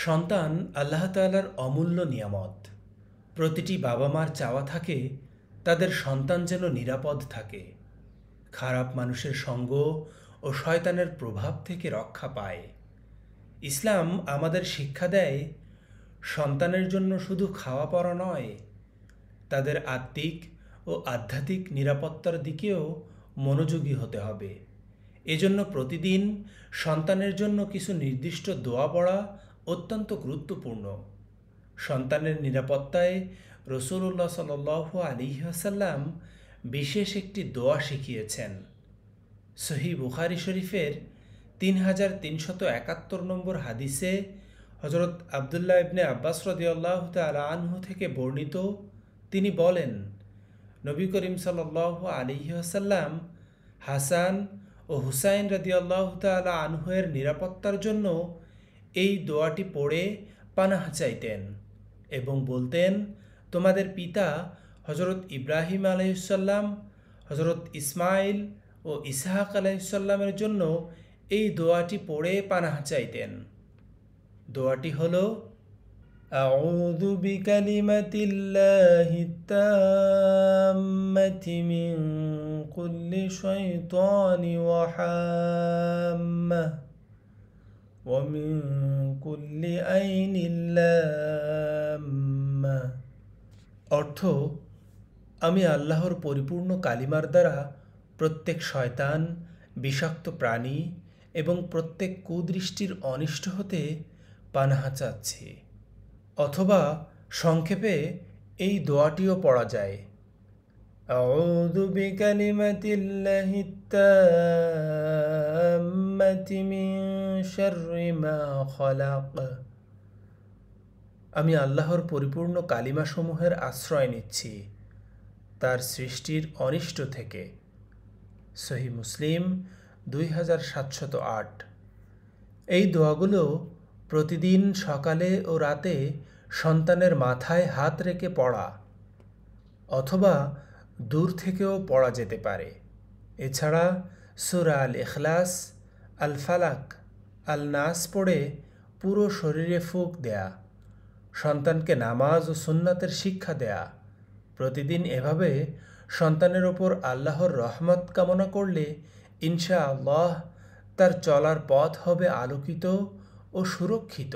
সন্তান আল্লাহ তাআলার অমূল্য নিয়ামত। প্রতিটি বাবা মার চাওয়া থাকে তাদের সন্তান যেন নিরাপদ থাকে, খারাপ মানুষের সঙ্গ ও শয়তানের প্রভাব থেকে রক্ষা পায়। ইসলাম আমাদের শিক্ষা দেয় সন্তানের জন্য শুধু খাওয়া পরা নয়, তাদের আত্মিক ও আধ্যাত্মিক নিরাপত্তার দিকেও মনোযোগী হতে হবে। এজন্য প্রতিদিন সন্তানের জন্য কিছু নির্দিষ্ট দোয়া পড়া অত্যন্ত গুরুত্বপূর্ণ। সন্তানের নিরাপত্তায় রাসূলুল্লাহ সাল্লাল্লাহু আলাইহি ওয়াসাল্লাম বিশেষ একটি দোয়া শিখিয়েছেন। সহিহ বুখারী শরীফের 3371 নম্বর হাদিসে হযরত আব্দুল্লাহ ইবনে আব্বাস রাদিয়াল্লাহু তাআলা আনহু থেকে বর্ণিত, তিনি বলেন, নবী করিম সাল্লাল্লাহু আলাইহি ওয়াসাল্লাম হাসান ও হুসাইন রাদিয়াল্লাহু তাআলা আনহুয়ের নিরাপত্তার জন্য এই দোয়াটি পড়ে পানাহ চাইতেন এবং বলতেন, তোমাদের পিতা হযরত ইব্রাহিম আলাইহিসসালাম, হযরত ইসমাইল ও ইসহাক আলাইহিসসালামের জন্য এই দোয়াটি পড়ে পানাহ চাইতেন। দোয়াটি হলো, আউযু বিকালিমাতিল্লাহি তাম্মাতি মিন কুল্লি শাইতানি ওয়া হাম্মাহ ওয়া মিন কুল্লি আইনিল লাম্মাহ। অর্থ, আমি আল্লাহর পরিপূর্ণ কালিমার দ্বারা প্রত্যেক শয়তান, বিষাক্ত প্রাণী এবং প্রত্যেক কুদৃষ্টির অনিষ্ট হতে পানাহ চাচ্ছি। অথবা সংক্ষেপে এই দোয়াটিও পড়া যায়, আউযু বিকালিমাতিল্লাহি তাম্মাতি মিন শাররি মা খালাক। আমি আল্লাহর পরিপূর্ণ কালিমাসমূহের আশ্রয় নিচ্ছি তার সৃষ্টির অনিষ্ট থেকে। সহিহ মুসলিম 2708। এই দোয়াগুলো প্রতিদিন সকালে ও রাতে সন্তানের মাথায় হাত রেখে পড়া অথবা দূর থেকেও পড়া যেতে পারে। এছাড়া সূরা আল ইখলাস, আল ফালাক, আল নাস পড়ে পুরো শরীরে ফুঁক দেয়া, সন্তানকে নামাজ ও সুন্নাতের শিক্ষা দেয়া। প্রতিদিন এভাবে সন্তানের ওপর আল্লাহর রহমত কামনা করলে ইনশাআল্লাহ তার চলার পথ হবে আলোকিত ও সুরক্ষিত।